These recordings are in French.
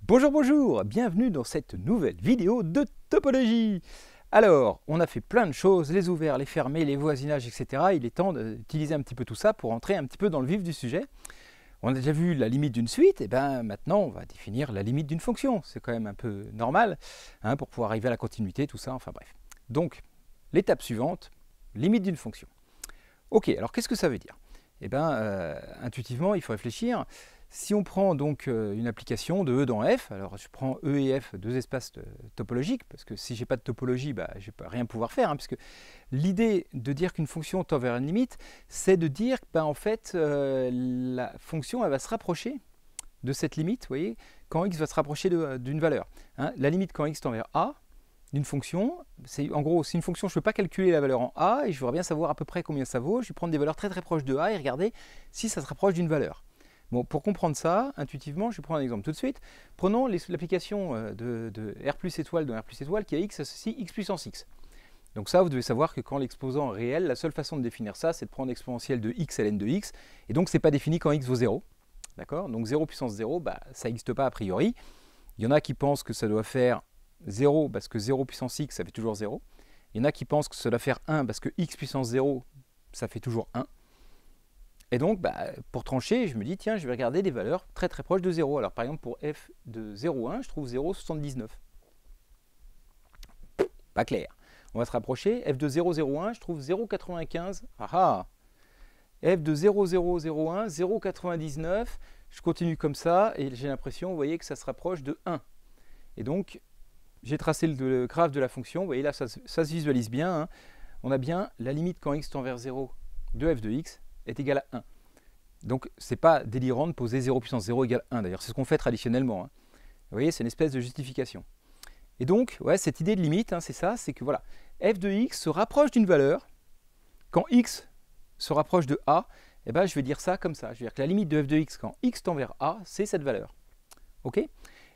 Bonjour, bonjour, bienvenue dans cette nouvelle vidéo de topologie. Alors, on a fait plein de choses, les ouverts, les fermés, les voisinages, etc. Il est temps d'utiliser un petit peu tout ça pour entrer un petit peu dans le vif du sujet. On a déjà vu la limite d'une suite, et bien maintenant on va définir la limite d'une fonction. C'est quand même un peu normal hein, pour pouvoir arriver à la continuité, tout ça, enfin bref. Donc, l'étape suivante, limite d'une fonction. Ok, alors qu'est-ce que ça veut dire? Eh bien, intuitivement, il faut réfléchir. Si on prend donc une application de E dans F, alors je prends E et F, deux espaces topologiques, parce que si je n'ai pas de topologie, bah, je ne vais pas rien pouvoir faire, hein, puisque l'idée de dire qu'une fonction tend vers une limite, c'est de dire que en fait, la fonction elle va se rapprocher de cette limite, vous voyez, quand x va se rapprocher d'une valeur. Hein. La limite quand x tend vers a, d'une fonction, c'est en gros, c'est une fonction, je ne peux pas calculer la valeur en a, et je voudrais bien savoir à peu près combien ça vaut, je vais prendre des valeurs très très proches de a et regarder si ça se rapproche d'une valeur. Bon, pour comprendre ça, intuitivement, je vais prendre un exemple tout de suite. Prenons l'application de R plus étoile dans R plus étoile qui a x associe x puissance x. Donc ça, vous devez savoir que quand l'exposant est réel, la seule façon de définir ça, c'est de prendre l'exponentielle de x ln de x, et donc c'est pas défini quand x vaut 0. D'accord? Donc 0 puissance 0, bah, ça n'existe pas a priori. Il y en a qui pensent que ça doit faire 0 parce que 0 puissance x, ça fait toujours 0. Il y en a qui pensent que ça doit faire 1 parce que x puissance 0, ça fait toujours 1. Et donc, bah, pour trancher, je me dis, tiens, je vais regarder des valeurs très très proches de 0. Alors, par exemple, pour f de 0,1, je trouve 0,79. Pas clair. On va se rapprocher. F de 0,01, je trouve 0,95. Ah ah. F de 0,001, 0,99. Je continue comme ça, et j'ai l'impression, vous voyez, que ça se rapproche de 1. Et donc, j'ai tracé le graphe de la fonction. Vous voyez, là, ça se visualise bien. Hein. On a bien la limite quand x tend vers 0 de f de x est égal à 1. Donc, ce n'est pas délirant de poser 0 puissance 0 égale 1. D'ailleurs, c'est ce qu'on fait traditionnellement. Hein. Vous voyez, c'est une espèce de justification. Et donc, ouais, cette idée de limite, hein, c'est ça, c'est que voilà, f de x se rapproche d'une valeur. Quand x se rapproche de a, eh ben, je vais dire ça comme ça. Je vais dire que la limite de f de x quand x tend vers a, c'est cette valeur. OK?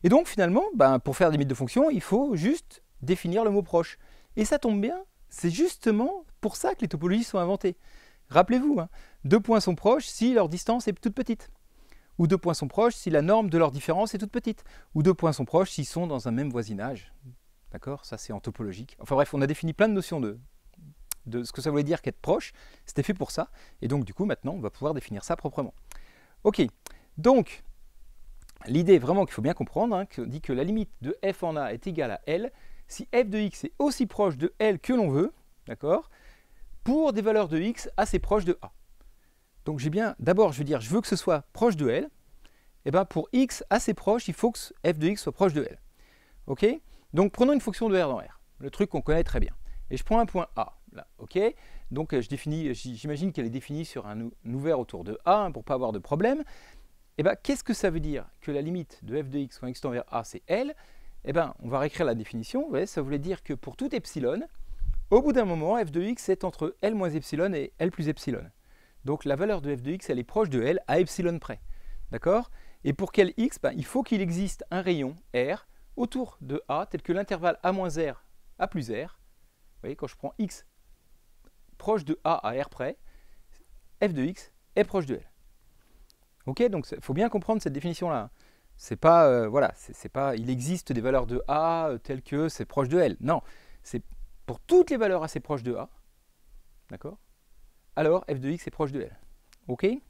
Et donc, finalement, ben, pour faire des limites de fonction, il faut juste définir le mot proche. Et ça tombe bien, c'est justement pour ça que les topologies sont inventées. Rappelez-vous, hein, deux points sont proches si leur distance est toute petite. Ou deux points sont proches si la norme de leur différence est toute petite. Ou deux points sont proches s'ils sont dans un même voisinage. D'accord? Ça, c'est en topologique. Enfin bref, on a défini plein de notions de ce que ça voulait dire qu'être proche. C'était fait pour ça. Et donc, du coup, maintenant, on va pouvoir définir ça proprement. OK. Donc, l'idée vraiment qu'il faut bien comprendre, hein, dit que la limite de f en a est égale à L si f de x est aussi proche de L que l'on veut. D'accord? Pour des valeurs de x assez proches de a. Donc j'ai bien, d'abord je veux dire, je veux que ce soit proche de L, et bien pour x assez proche, il faut que f de x soit proche de L. Ok? Donc prenons une fonction de R dans R, le truc qu'on connaît très bien. Et je prends un point A, là, ok? Donc j'imagine qu'elle est définie sur un ouvert autour de A, hein, pour ne pas avoir de problème. Et bien qu'est-ce que ça veut dire que la limite de f de x quand x tend vers A, c'est L? Et bien on va réécrire la définition, vous voyez, ça voulait dire que pour tout epsilon, au bout d'un moment, f de x est entre L moins epsilon et L plus epsilon. Donc la valeur de f de x, elle est proche de L à epsilon près. D'accord? Et pour quel x, il faut qu'il existe un rayon R autour de A, tel que l'intervalle A moins R, A plus R. Vous voyez, quand je prends x proche de A à R près, f de x est proche de L. Ok? Donc il faut bien comprendre cette définition-là. C'est pas, voilà, c'est pas, il existe des valeurs de A telles que c'est proche de L. Non, c'est pour toutes les valeurs assez proches de A, d'accord? Alors f de x est proche de L. OK? Et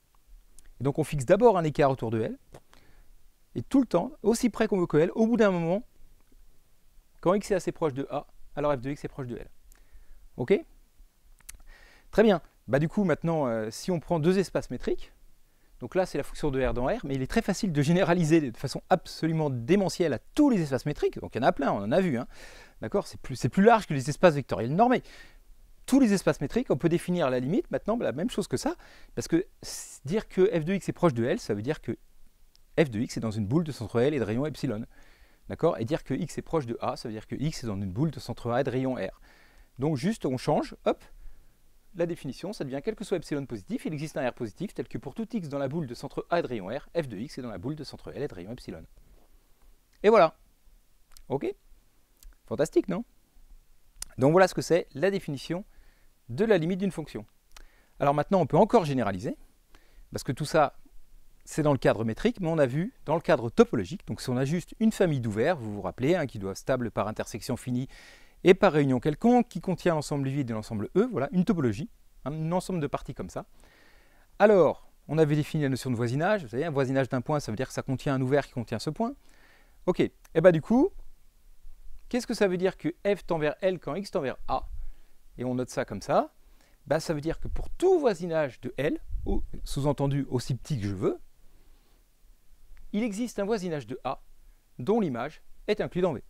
donc on fixe d'abord un écart autour de L, et tout le temps, aussi près qu'on veut que L, au bout d'un moment, quand x est assez proche de A, alors f de x est proche de L. OK? Très bien. Bah, du coup, maintenant, si on prend deux espaces métriques, donc là c'est la fonction de R dans R, mais il est très facile de généraliser de façon absolument démentielle à tous les espaces métriques, donc il y en a plein, on en a vu, hein. D'accord? C'est plus large que les espaces vectoriels normés. Tous les espaces métriques, on peut définir la limite maintenant, la même chose que ça, parce que dire que f de x est proche de L, ça veut dire que f de x est dans une boule de centre L et de rayon epsilon. D'accord? Et dire que x est proche de A, ça veut dire que x est dans une boule de centre A et de rayon R. Donc juste, on change, hop, la définition, ça devient quel que soit epsilon positif, il existe un R positif, tel que pour tout x dans la boule de centre A et de rayon R, f de x est dans la boule de centre L et de rayon epsilon. Et voilà. Ok? Fantastique, non? Donc voilà ce que c'est la définition de la limite d'une fonction. Alors maintenant, on peut encore généraliser, parce que tout ça, c'est dans le cadre métrique, mais on a vu dans le cadre topologique, donc si on a juste une famille d'ouverts, vous vous rappelez, hein, qui doivent stable par intersection finie et par réunion quelconque, qui contient l'ensemble vide de l'ensemble E, voilà, une topologie, un ensemble de parties comme ça. Alors, on avait défini la notion de voisinage, vous savez, un voisinage d'un point, ça veut dire que ça contient un ouvert qui contient ce point. Ok, et bien du coup, qu'est-ce que ça veut dire que f tend vers L quand x tend vers A? Et on note ça comme ça. Ben, ça veut dire que pour tout voisinage de L, sous-entendu aussi petit que je veux, il existe un voisinage de A dont l'image est inclue dans V.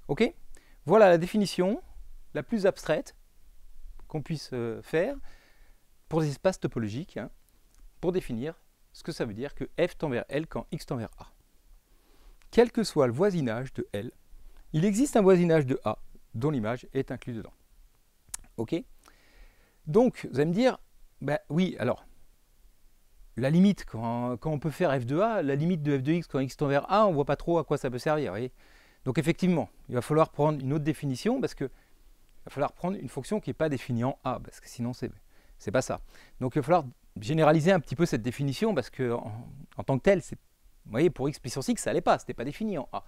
Ok? Voilà la définition la plus abstraite qu'on puisse faire pour des espaces topologiques, hein, pour définir ce que ça veut dire que f tend vers L quand x tend vers A. Quel que soit le voisinage de L, il existe un voisinage de A dont l'image est inclue dedans. Ok? Donc, vous allez me dire, ben oui, alors, la limite, quand on peut faire f de A, la limite de f de x quand x tend vers A, on ne voit pas trop à quoi ça peut servir. Voyez. Donc effectivement, il va falloir prendre une autre définition, parce qu'il va falloir prendre une fonction qui n'est pas définie en A, parce que sinon, c'est pas ça. Donc il va falloir généraliser un petit peu cette définition, parce que en tant que tel, vous voyez, pour x puissance x, ça n'allait pas, ce n'était pas défini en A.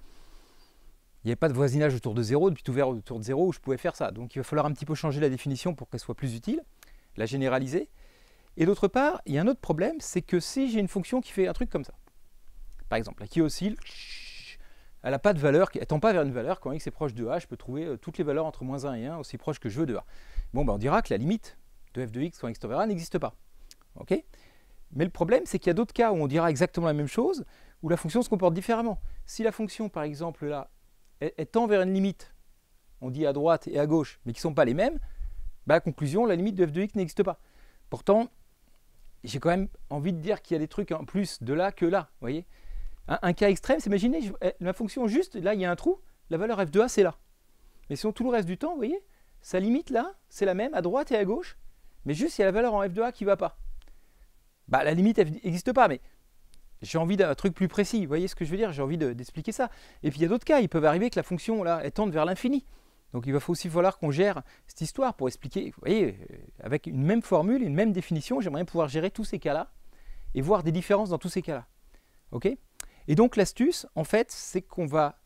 Il n'y avait pas de voisinage autour de 0, de but ouvert autour de 0 où je pouvais faire ça. Donc il va falloir un petit peu changer la définition pour qu'elle soit plus utile, la généraliser. Et d'autre part, il y a un autre problème, c'est que si j'ai une fonction qui fait un truc comme ça, par exemple, qui oscille, elle n'a pas de valeur, elle ne tend pas vers une valeur, quand x est proche de A, je peux trouver toutes les valeurs entre moins 1 et 1 aussi proches que je veux de A. Bon, ben on dira que la limite de f de x quand x tend vers A n'existe pas. Okay, mais le problème, c'est qu'il y a d'autres cas où on dira exactement la même chose, où la fonction se comporte différemment. Si la fonction, par exemple, là, elle tend vers une limite, on dit à droite et à gauche, mais qui ne sont pas les mêmes, bah, conclusion, la limite de f de x n'existe pas. Pourtant, j'ai quand même envie de dire qu'il y a des trucs en plus de là que là. Voyez, un cas extrême, c'est imaginez, ma fonction juste, là il y a un trou, la valeur f de a c'est là. Mais sinon tout le reste du temps, vous voyez, sa limite là, c'est la même à droite et à gauche, mais juste il y a la valeur en f de a qui ne va pas. Bah, la limite n'existe pas, mais j'ai envie d'un truc plus précis. Vous voyez ce que je veux dire? J'ai envie d'expliquer ça. Et puis il y a d'autres cas, il peut arriver que la fonction là, elle tende vers l'infini. Donc il va aussi falloir qu'on gère cette histoire pour expliquer, vous voyez, avec une même formule, une même définition, j'aimerais pouvoir gérer tous ces cas-là et voir des différences dans tous ces cas-là. Ok? Et donc l'astuce, en fait, c'est qu'on va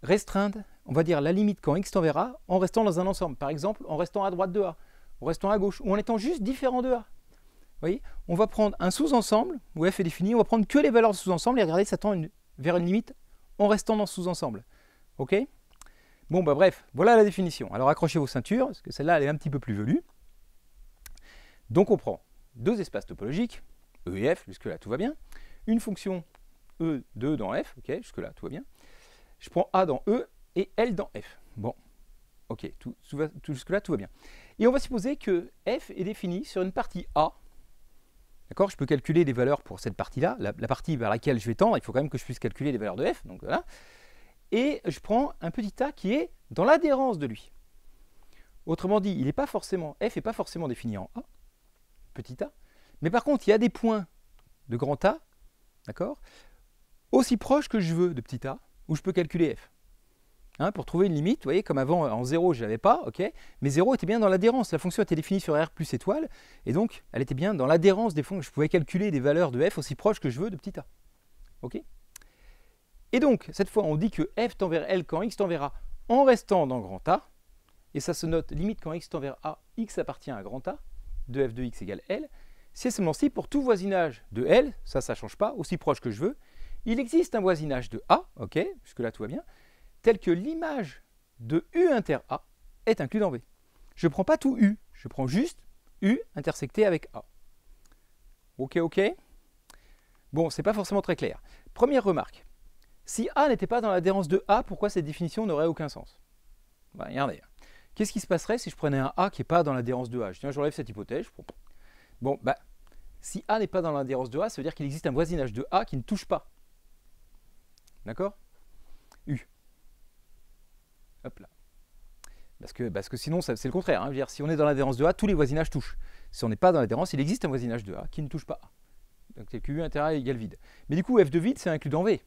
restreindre, on va dire la limite quand x tend vers A en restant dans un ensemble. Par exemple, en restant à droite de A, en restant à gauche, ou en étant juste différent de A. Vous voyez? On va prendre un sous-ensemble, où f est défini, on va prendre que les valeurs de sous-ensemble et regarder ça tend vers une limite en restant dans ce sous-ensemble. Ok? Bon, bah bref, voilà la définition. Alors accrochez vos ceintures, parce que celle-là, elle est un petit peu plus velue. Donc on prend deux espaces topologiques, E et F, jusque-là tout va bien. Une fonction E de E dans F, ok, jusque-là tout va bien. Je prends A dans E et L dans F. Bon, ok, jusque-là tout va bien. Et on va supposer que F est défini sur une partie A. D'accord, je peux calculer des valeurs pour cette partie-là, la partie vers laquelle je vais tendre, il faut quand même que je puisse calculer les valeurs de F, donc voilà. Et je prends un petit a qui est dans l'adhérence de lui. Autrement dit, il n'est pas forcément, f n'est pas forcément défini en a, petit a, mais par contre, il y a des points de grand A, d'accord, aussi proches que je veux de petit a, où je peux calculer f. Hein, pour trouver une limite, vous voyez, comme avant, en 0, je n'avais pas, ok, mais 0 était bien dans l'adhérence. La fonction était définie sur R plus étoile, et donc, elle était bien dans l'adhérence des fonctions. Je pouvais calculer des valeurs de f aussi proches que je veux de petit a. Ok. Et donc, cette fois, on dit que f tend vers L quand x tend vers A en restant dans grand A. Et ça se note limite quand x tend vers A, x appartient à grand A, de f de x égale L. C'est seulement si pour tout voisinage de L, ça ne change pas, aussi proche que je veux, il existe un voisinage de A, ok, jusque-là tout va bien, tel que l'image de U inter A est inclus dans V. Je ne prends pas tout U, je prends juste U intersecté avec A. Ok, ok. Bon, c'est pas forcément très clair. Première remarque. Si A n'était pas dans l'adhérence de A, pourquoi cette définition n'aurait aucun sens? Ben, regardez. Qu'est-ce qui se passerait si je prenais un A qui n'est pas dans l'adhérence de A? Tiens, j'enlève cette hypothèse. Bon, bah, si A n'est pas dans l'adhérence de A, ça veut dire qu'il existe un voisinage de A qui ne touche pas. D'accord? U. Hop là. Parce que sinon, c'est le contraire. Hein. Je veux dire, si on est dans l'adhérence de A, tous les voisinages touchent. Si on n'est pas dans l'adhérence, il existe un voisinage de A qui ne touche pas A. Donc, c'est que U inter A égale vide. Mais du coup, f de vide, c'est inclus dans V.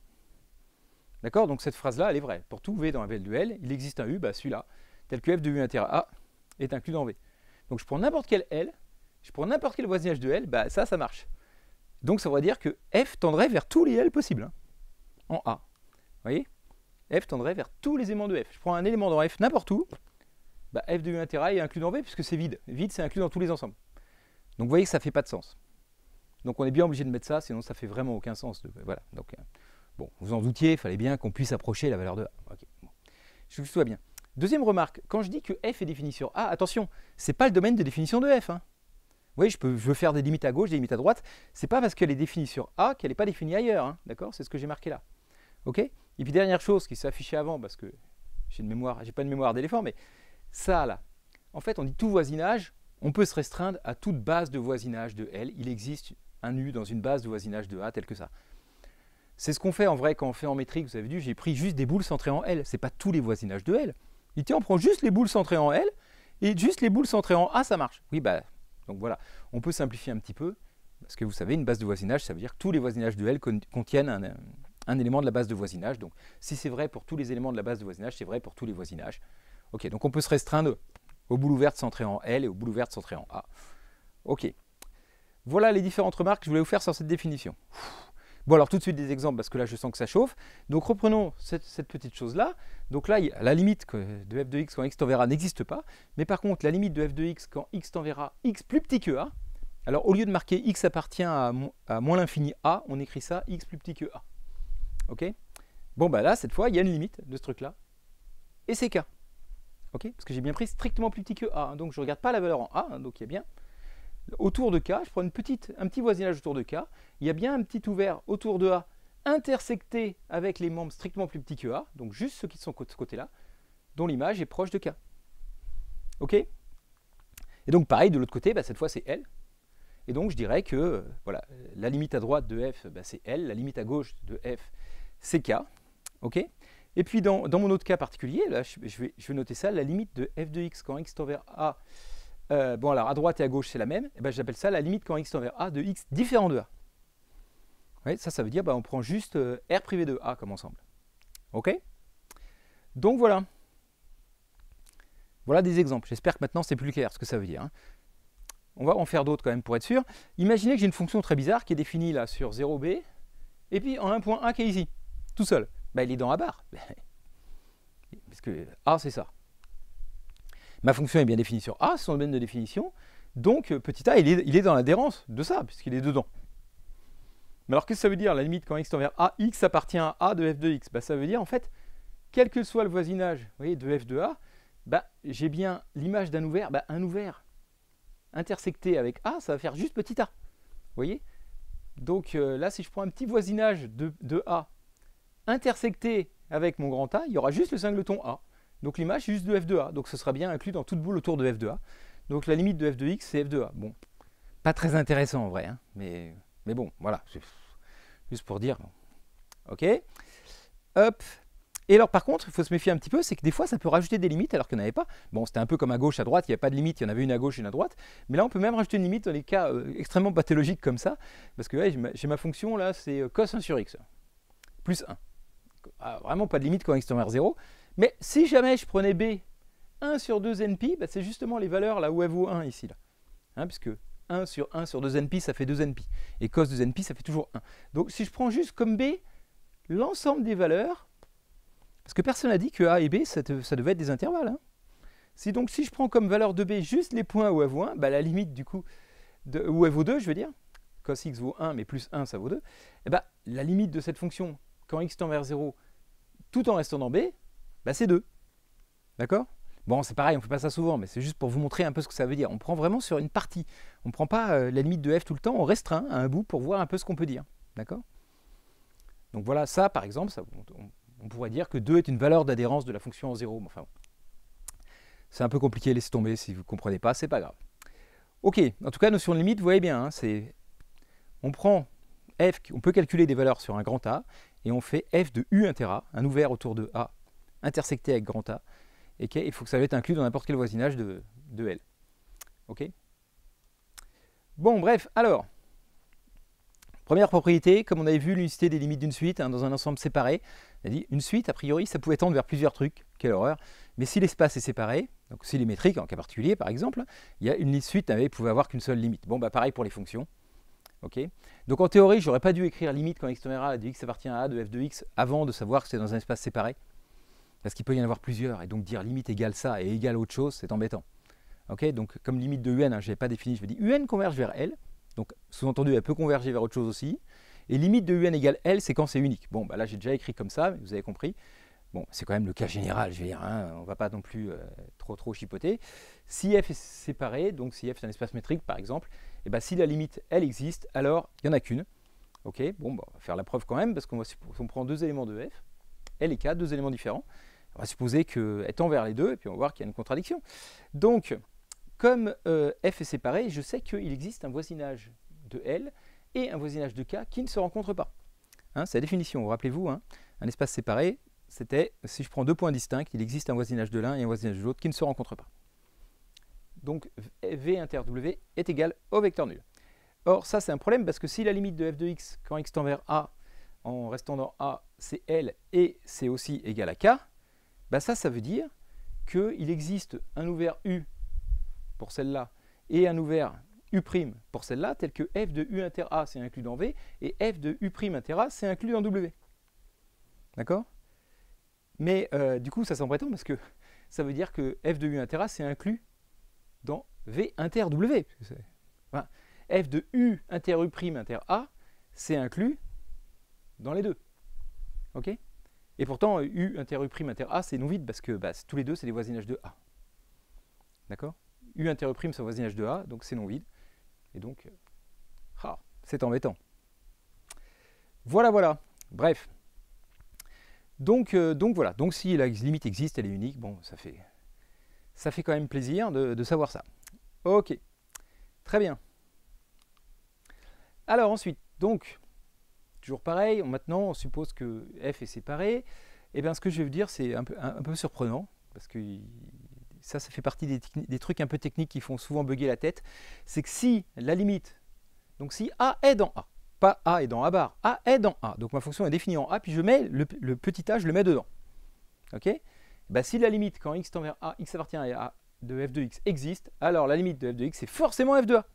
D'accord? Donc cette phrase-là, elle est vraie. Pour tout V dans la VL de L, il existe un U, bah celui-là, tel que f de U inter A est inclus dans V. Donc je prends n'importe quel L, je prends n'importe quel voisinage de L, bah ça marche. Donc ça voudrait dire que f tendrait vers tous les L possibles, hein, en A. Vous voyez, f tendrait vers tous les éléments de f. Je prends un élément dans f n'importe où, bah, f de u intera est inclus dans v puisque c'est vide. Vide, c'est inclus dans tous les ensembles. Donc vous voyez que ça ne fait pas de sens. Donc on est bien obligé de mettre ça, sinon ça ne fait vraiment aucun sens. Voilà. Donc, bon, vous en doutiez, il fallait bien qu'on puisse approcher la valeur de A. Okay. Bon. Je tout va bien. Deuxième remarque, quand je dis que f est défini sur A, attention, ce n'est pas le domaine de définition de f. Hein. Vous voyez, je veux faire des limites à gauche, des limites à droite. Ce n'est pas parce qu'elle est définie sur A qu'elle n'est pas définie ailleurs. Hein. D'accord? C'est ce que j'ai marqué là. Ok? Et puis dernière chose qui s'est affichée avant, parce que j'ai pas de mémoire d'éléphant, mais ça là, en fait on dit tout voisinage, on peut se restreindre à toute base de voisinage de L. Il existe un U dans une base de voisinage de A tel que ça. C'est ce qu'on fait en vrai quand on fait en métrique, vous avez vu, j'ai pris juste des boules centrées en L. Ce n'est pas tous les voisinages de L. Il dit on prend juste les boules centrées en L, et juste les boules centrées en A, ça marche. Oui, bah, donc voilà, on peut simplifier un petit peu, parce que vous savez, une base de voisinage, ça veut dire que tous les voisinages de L contiennent un élément de la base de voisinage. Donc si c'est vrai pour tous les éléments de la base de voisinage, c'est vrai pour tous les voisinages. Ok, donc on peut se restreindre aux boules ouvertes centrées en L et aux boules ouvertes centrées en A. Ok. Voilà les différentes remarques que je voulais vous faire sur cette définition. Bon, alors tout de suite des exemples, parce que là je sens que ça chauffe. Donc reprenons cette petite chose-là. Donc là, la limite de f de x quand x tend vers a n'existe pas. Mais par contre, la limite de f de x quand x tend vers a, x plus petit que a. Alors au lieu de marquer x appartient à moins l'infini a, on écrit ça x plus petit que a. Ok? Bon, bah là, cette fois, il y a une limite de ce truc-là. Et c'est k. Ok? Parce que j'ai bien pris strictement plus petit que a. Hein, donc je ne regarde pas la valeur en a. Hein, donc il y a bien... Autour de K, je prends un petit voisinage autour de K, il y a bien un petit ouvert autour de A intersecté avec les membres strictement plus petits que A, donc juste ceux qui sont de ce côté-là, dont l'image est proche de K. Ok? Et donc pareil, de l'autre côté, bah, cette fois c'est L. Et donc je dirais que voilà, la limite à droite de F, bah, c'est L, la limite à gauche de F, c'est K. Ok? Et puis dans mon autre cas particulier, là, je vais noter ça, la limite de F de x quand x tend vers A. Bon, alors à droite et à gauche c'est la même, et ben, j'appelle ça la limite quand x tend vers A de x différent de A. Ouais, ça veut dire on prend juste R privé de A comme ensemble. Ok? Donc voilà. Voilà des exemples. J'espère que maintenant c'est plus clair ce que ça veut dire. Hein. On va en faire d'autres quand même pour être sûr. Imaginez que j'ai une fonction très bizarre qui est définie là sur 0b, et puis en un point A qui est ici, tout seul. Ben, il est dans A bar. Parce que A c'est ça. Ma fonction est bien définie sur A, c'est son domaine de définition. Donc, petit a, il est dans l'adhérence de ça, puisqu'il est dedans. Mais alors, qu'est-ce que ça veut dire, la limite quand x tend vers A, x appartient à A de f de x? Ça veut dire, en fait, quel que soit le voisinage vous voyez, de f de A, j'ai bien l'image d'un ouvert. Un ouvert intersecté avec A, ça va faire juste petit a. Vous voyez? Donc, là, si je prends un petit voisinage de A intersecté avec mon grand A, il y aura juste le singleton A. Donc l'image est juste de f de a, donc ce sera bien inclus dans toute boule autour de f de a. Donc la limite de f de x, c'est f de a. Bon, pas très intéressant en vrai, hein, mais bon, voilà, juste pour dire. Ok. Hop. Et alors par contre, il faut se méfier un petit peu, c'est que des fois ça peut rajouter des limites alors qu'il n'y en avait pas. Bon, c'était un peu comme à gauche, à droite, il n'y a pas de limite, il y en avait une à gauche et une à droite. Mais là, on peut même rajouter une limite dans les cas extrêmement pathologiques comme ça, parce que ouais, j'ai ma fonction là, c'est cos 1 sur x, plus 1. Ah, vraiment pas de limite quand x tend vers 0. Mais si jamais je prenais B 1 sur 2 NP, c'est justement les valeurs là où elle vaut 1 ici. Là. Hein, puisque 1 sur 2 NP, ça fait 2 NP. Et cos 2 NP, ça fait toujours 1. Donc si je prends juste comme B l'ensemble des valeurs, parce que personne n'a dit que A et B, ça devait être des intervalles. Hein. Donc si je prends comme valeur de B juste les points où elle vaut 1, la limite du coup, où elle vaut 2, je veux dire, cos x vaut 1, mais plus 1, ça vaut 2, et la limite de cette fonction, quand x tend vers 0, tout en restant dans B, c'est 2. D'accord? Bon, c'est pareil, on ne fait pas ça souvent, mais c'est juste pour vous montrer un peu ce que ça veut dire. On prend vraiment sur une partie. On ne prend pas la limite de f tout le temps, on restreint à un bout pour voir un peu ce qu'on peut dire. D'accord? Donc voilà, ça par exemple, on pourrait dire que 2 est une valeur d'adhérence de la fonction en 0. Enfin, c'est un peu compliqué, laissez tomber, si vous ne comprenez pas, c'est pas grave. Ok, en tout cas, notion de limite, vous voyez bien, hein, on prend f, on peut calculer des valeurs sur un grand A, et on fait f de u inter A, un ouvert autour de A, intersecté avec grand A, et il faut que ça va être inclus dans n'importe quel voisinage de L. Ok? Bon, bref, alors, première propriété, comme on avait vu l'unicité des limites d'une suite dans un ensemble séparé, on a dit une suite, a priori, ça pouvait tendre vers plusieurs trucs, quelle horreur, mais si l'espace est séparé, donc si les métriques, en cas particulier par exemple, il y a une suite, elle ne pouvait avoir qu'une seule limite. Bon, pareil pour les fonctions. Ok. Donc en théorie, j'aurais pas dû écrire limite quand x tend vers a de x appartient à a de f de x avant de savoir que c'est dans un espace séparé. Parce qu'il peut y en avoir plusieurs, et donc dire limite égale ça et égale autre chose, c'est embêtant. Ok. Donc comme limite de un, hein, je n'avais pas défini, je me dis un converge vers L, donc sous-entendu elle peut converger vers autre chose aussi, et limite de un égale L, c'est quand c'est unique. Bon, bah là j'ai déjà écrit comme ça, mais vous avez compris. Bon, c'est quand même le cas général, je veux dire, hein, on ne va pas non plus trop chipoter. Si f est séparé, donc si f est un espace métrique par exemple, et ben si la limite elle existe, alors il n'y en a qu'une. Ok, bon, bah, on va faire la preuve quand même, parce qu'on prend deux éléments de f, L et K, deux éléments différents. On va supposer qu'elle tend vers les deux, et puis on va voir qu'il y a une contradiction. Donc, comme f est séparé, je sais qu'il existe un voisinage de L et un voisinage de K qui ne se rencontrent pas. Hein, c'est la définition, rappelez-vous, hein, un espace séparé, c'était, si je prends deux points distincts, il existe un voisinage de l'un et un voisinage de l'autre qui ne se rencontrent pas. Donc V inter W est égal au vecteur nul. Or, ça c'est un problème parce que si la limite de f de x quand x tend vers A, en restant dans A, c'est L et c'est aussi égal à K, bah ça veut dire qu'il existe un ouvert U pour celle-là et un ouvert U' pour celle-là, tel que f de U inter A c'est inclus dans V et f de U' inter A c'est inclus dans W. D'accord? Mais du coup, ça c'est embêtant parce que ça veut dire que f de U inter A c'est inclus dans V inter W. Voilà. F de U inter U' inter A c'est inclus dans les deux. Ok? Et pourtant, U inter U' inter A c'est non vide parce que bah, tous les deux c'est des voisinages de A. D'accord? U inter U' c'est un voisinage de A, donc c'est non vide. Et donc, c'est embêtant. Voilà. Bref. Donc voilà. Donc si la limite existe, elle est unique, bon, ça fait quand même plaisir de savoir ça. Ok. Très bien. Alors ensuite, donc, toujours pareil, maintenant on suppose que f est séparé. Et bien ce que je vais vous dire, c'est un peu surprenant, parce que ça fait partie des trucs un peu techniques qui font souvent bugger la tête. C'est que si la limite, donc si A est dans A, pas A est dans A bar, A est dans A, donc ma fonction est définie en A, puis je mets le petit a, je le mets dedans. Ok? Ben, si la limite, quand x tend vers A, x appartient à A de f de x existe, alors la limite de f de x, c'est forcément f de A.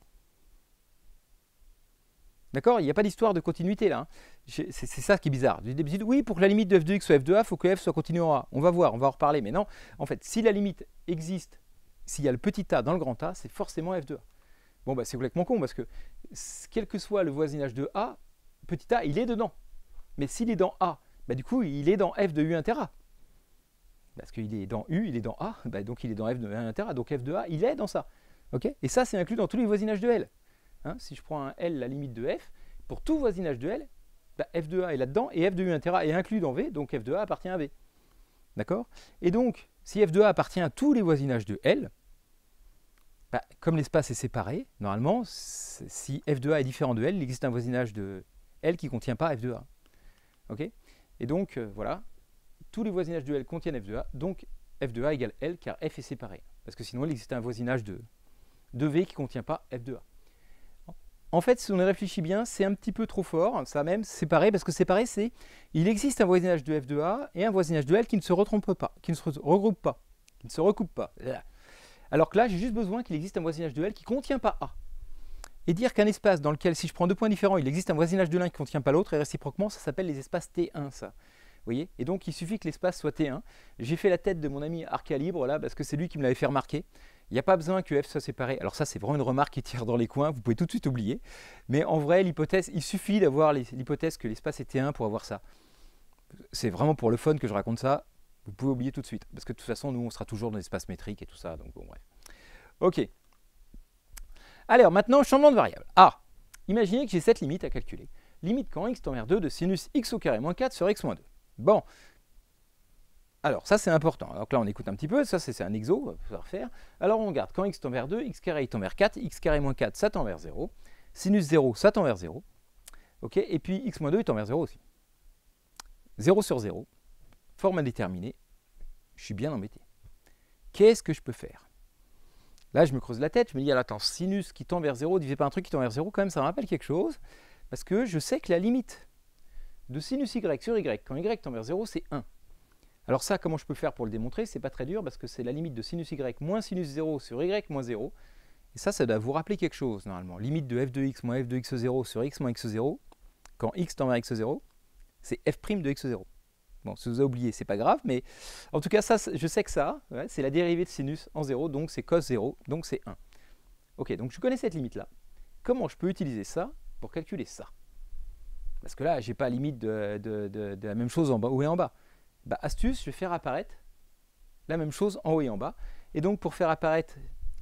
D'accord? Il n'y a pas d'histoire de continuité là. Hein. C'est ça qui est bizarre. Oui, pour que la limite de f de x soit f de A, il faut que f soit continu en A. On va voir, on va en reparler. Mais non, en fait, si la limite existe, s'il y a le petit a dans le grand A, c'est forcément f de A. Bon, bah, c'est complètement con parce que quel que soit le voisinage de A, petit a, il est dedans. Mais s'il est dans A, bah, du coup, il est dans f de U inter A. Parce qu'il est dans U, il est dans A, bah, donc il est dans f de U inter A. Donc f de A, il est dans ça. Okay? Et ça, c'est inclus dans tous les voisinages de L. Hein, si je prends un L, la limite de f, pour tout voisinage de L, bah, f de A est là-dedans et f de U inter A est inclus dans V, donc f de A appartient à V. D'accord? Et donc, si f de A appartient à tous les voisinages de L, bah, comme l'espace est séparé, normalement, si f de A est différent de L, il existe un voisinage de L qui ne contient pas f de A. Okay? Et donc, voilà, tous les voisinages de L contiennent f de A, donc f de A égale L, car f est séparé. Parce que sinon, il existe un voisinage de V qui ne contient pas f de A. En fait, si on y réfléchit bien, c'est un petit peu trop fort, ça même, séparé, parce que séparé, c'est il existe un voisinage de f de A et un voisinage de L qui ne se retrompe pas, qui ne se regroupe pas, qui ne se recoupe pas. Alors que là, j'ai juste besoin qu'il existe un voisinage de L qui ne contient pas A. Et dire qu'un espace dans lequel, si je prends deux points différents, il existe un voisinage de l'un qui ne contient pas l'autre, et réciproquement, ça s'appelle les espaces T1, ça. Vous voyez? Et donc, il suffit que l'espace soit T1. J'ai fait la tête de mon ami Arcalibre, là, parce que c'est lui qui me l'avait fait remarquer. Il n'y a pas besoin que F soit séparé. Alors ça, c'est vraiment une remarque qui tire dans les coins, vous pouvez tout de suite oublier. Mais en vrai, l'hypothèse, il suffit d'avoir l'hypothèse que l'espace est T1 pour avoir ça. C'est vraiment pour le fun que je raconte ça. Vous pouvez oublier tout de suite. Parce que de toute façon, nous, on sera toujours dans l'espace métrique et tout ça. Donc bon, bref. Ok. Alors, maintenant, changement de variable. Ah, imaginez que j'ai cette limite à calculer. Limite quand x tend vers 2 de sinus x au carré moins 4 sur x moins 2. Bon. Alors, ça, c'est important. Donc là, on écoute un petit peu. Ça, c'est un exo, on va pouvoir faire. Alors, on regarde. Quand x tend vers 2, x carré tend vers 4. X carré moins 4, ça tend vers 0. Sinus 0, ça tend vers 0. Ok. Et puis, x moins 2, il tend vers 0 aussi. 0 sur 0. Forme indéterminée. Je suis bien embêté. Qu'est-ce que je peux faire? Là, je me creuse la tête. Je me dis, alors, attends, sinus qui tend vers 0 divisé par un truc qui tend vers 0, quand même, ça me rappelle quelque chose. Parce que je sais que la limite de sinus y sur y, quand y tend vers 0, c'est 1. Alors ça, comment je peux faire pour le démontrer? C'est pas très dur parce que c'est la limite de sinus y moins sinus 0 sur y moins 0. Et ça doit vous rappeler quelque chose, normalement. Limite de f de x moins f de x0 sur x moins x0, quand x tend vers x0, c'est f' de x0. Bon, si vous avez oublié, c'est pas grave, mais en tout cas, ça, je sais que ça, ouais, c'est la dérivée de sinus en 0, donc c'est cos 0, donc c'est 1. Ok, donc je connais cette limite-là. Comment je peux utiliser ça pour calculer ça? Parce que là, je n'ai pas la limite de la même chose en bas, haut et en bas. Bah, astuce, je vais faire apparaître la même chose en haut et en bas. Et donc, pour faire apparaître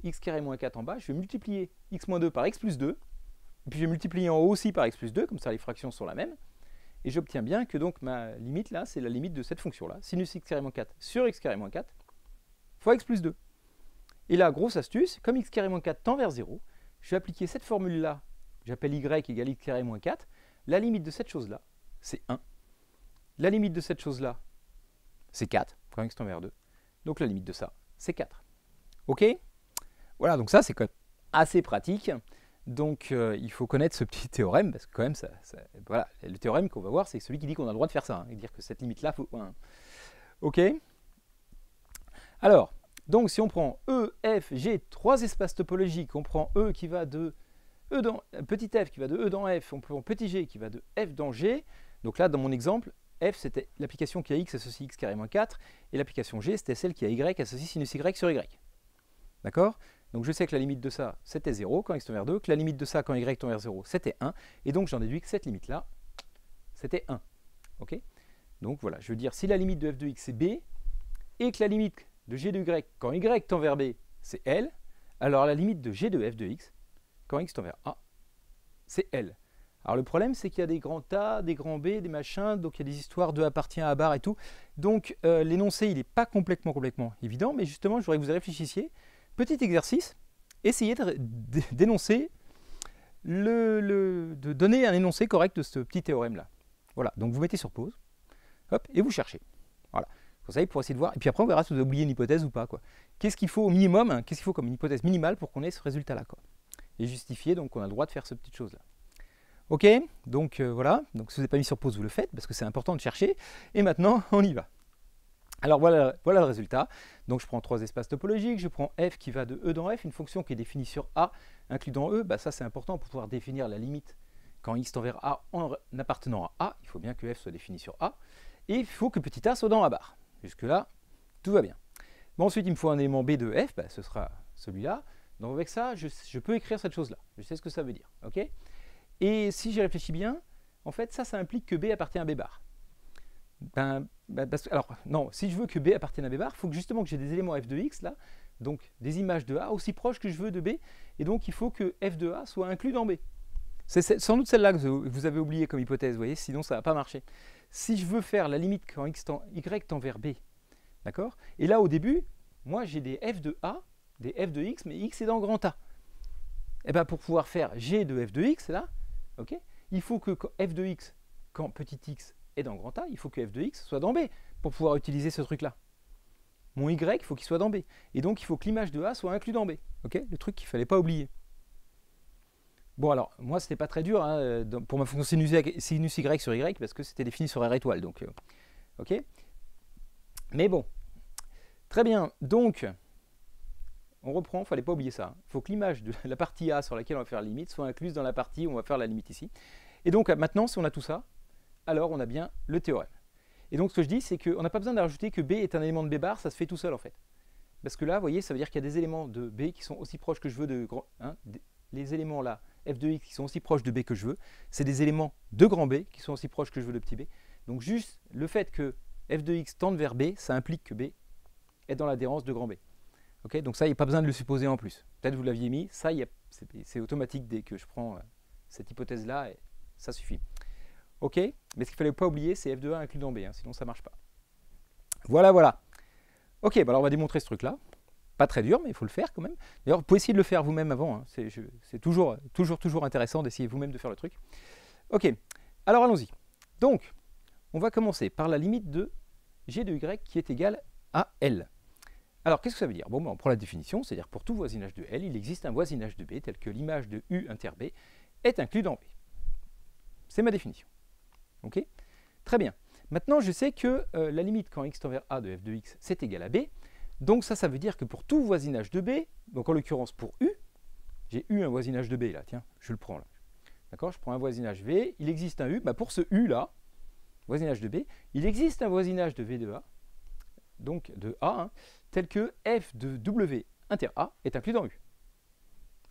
x carré moins 4 en bas, je vais multiplier x moins 2 par x plus 2. Et puis, je vais multiplier en haut aussi par x plus 2, comme ça, les fractions sont la même. Et j'obtiens bien que donc ma limite, là, c'est la limite de cette fonction-là. Sinus x carré moins 4 sur x carré moins 4 fois x plus 2. Et là, grosse astuce, comme x carré moins 4 tend vers 0, je vais appliquer cette formule-là, que j'appelle y égale x carré moins 4. La limite de cette chose-là, c'est 1. La limite de cette chose-là, c'est 4, quand x tend vers 2. Donc la limite de ça, c'est 4. Ok? Voilà, donc ça, c'est quand même assez pratique. Donc il faut connaître ce petit théorème, parce que quand même, voilà, le théorème qu'on va voir, c'est celui qui dit qu'on a le droit de faire ça, hein, et dire que cette limite-là, faut 1. Ok? Alors, donc si on prend E, F, G, trois espaces topologiques, on prend E qui va de E dans, petit f qui va de E dans F, on prend petit g qui va de F dans G. Donc là, dans mon exemple, F, c'était l'application qui a x associe x carré moins 4, et l'application G, c'était celle qui a y associe sinus y sur y. D'accord? Donc je sais que la limite de ça, c'était 0 quand x tend vers 2, que la limite de ça quand y tend vers 0, c'était 1, et donc j'en déduis que cette limite-là, c'était 1. Ok? Donc voilà, je veux dire, si la limite de f de x c'est b, et que la limite de g de y quand y tend vers b, c'est L, alors la limite de g de f de x, quand x tend vers a, c'est L. Alors le problème, c'est qu'il y a des grands A, des grands B, des machins, donc il y a des histoires de appartient à barre et tout. Donc l'énoncé, il n'est pas complètement évident, mais justement, je voudrais que vous y réfléchissiez. Petit exercice, essayez d'énoncer, de donner un énoncé correct de ce petit théorème-là. Voilà, donc vous mettez sur pause, hop, et vous cherchez. Voilà, comme ça, pour essayer de voir. Et puis après, on verra si vous avez oublié une hypothèse ou pas, quoi. Qu'est-ce qu'il faut au minimum, hein, qu'est-ce qu'il faut comme une hypothèse minimale pour qu'on ait ce résultat-là, quoi. Et justifier, donc on a le droit de faire cette petite chose-là. Ok, donc voilà, donc si vous n'avez pas mis sur pause, vous le faites, parce que c'est important de chercher. Et maintenant, on y va. Alors voilà le résultat. Donc je prends trois espaces topologiques, je prends f qui va de E dans F, une fonction qui est définie sur A, inclus dans E. Bah, ça c'est important pour pouvoir définir la limite quand x tend vers A en appartenant à A. Il faut bien que f soit défini sur A. Et il faut que petit a soit dans A bar. Jusque-là, tout va bien. Bon, ensuite, il me faut un élément B de f, bah, ce sera celui-là. Donc avec ça, je peux écrire cette chose-là. Je sais ce que ça veut dire. Okay, et si j'y réfléchis bien, en fait, ça implique que B appartient à B bar. Alors, non, si je veux que B appartienne à B bar, il faut que justement que j'ai des éléments f de x, là, donc des images de A aussi proches que je veux de B, et donc il faut que f de A soit inclus dans B. C'est sans doute celle-là que vous avez oublié comme hypothèse, vous voyez, sinon ça ne va pas marcher. Si je veux faire la limite quand y tend vers B, d'accord? Et là, au début, moi, j'ai des f de A, des f de x, mais x est dans grand A. Et bien, pour pouvoir faire g de f de x, là, okay, il faut que f de x, quand petit x est dans grand A, il faut que f de x soit dans B pour pouvoir utiliser ce truc-là. Mon y, il faut qu'il soit dans B. Et donc, il faut que l'image de A soit inclus dans B. Okay, le truc qu'il ne fallait pas oublier. Bon, alors, moi, ce n'était pas très dur hein, pour ma fonction sinus y sur y, parce que c'était défini sur R étoile. Donc, ok. Mais bon, très bien. Donc, on reprend, il ne fallait pas oublier ça. Il faut que l'image de la partie A sur laquelle on va faire la limite soit incluse dans la partie où on va faire la limite ici. Et donc, maintenant, si on a tout ça, alors on a bien le théorème. Et donc, ce que je dis, c'est qu'on n'a pas besoin de rajouter que B est un élément de B bar, ça se fait tout seul en fait. Parce que là, vous voyez, ça veut dire qu'il y a des éléments de B qui sont aussi proches que je veux de grand. Hein, les éléments là, f de x, qui sont aussi proches de B que je veux, c'est des éléments de grand B qui sont aussi proches que je veux de petit b. Donc, juste le fait que f de x tende vers B, ça implique que B est dans l'adhérence de grand B. Okay, donc ça, il n'y a pas besoin de le supposer en plus. Peut-être vous l'aviez mis, ça, c'est automatique dès que je prends cette hypothèse-là, et ça suffit. Ok, mais ce qu'il ne fallait pas oublier, c'est f de A inclus dans B, hein, sinon ça ne marche pas. Voilà, voilà. Ok, bah alors on va démontrer ce truc-là. Pas très dur, mais il faut le faire quand même. D'ailleurs, vous pouvez essayer de le faire vous-même avant. Hein. C'est toujours intéressant d'essayer vous-même de faire le truc. Ok, alors allons-y. Donc, on va commencer par la limite de g de y qui est égale à L. Alors, qu'est-ce que ça veut dire? Bon, ben, on prend la définition, c'est-à-dire pour tout voisinage de L, il existe un voisinage de B tel que l'image de U inter B est inclus dans B. C'est ma définition. Ok? Très bien. Maintenant, je sais que la limite quand x tend vers A de f de x, c'est égal à B. Donc ça veut dire que pour tout voisinage de B, donc en l'occurrence pour U, J'ai U un voisinage de B là, tiens, je le prends là. D'accord, je prends un voisinage V, il existe un U, bah pour ce U là, voisinage de B, il existe un voisinage de V de A, donc de A, hein, tel que F de W inter A est inclus dans U.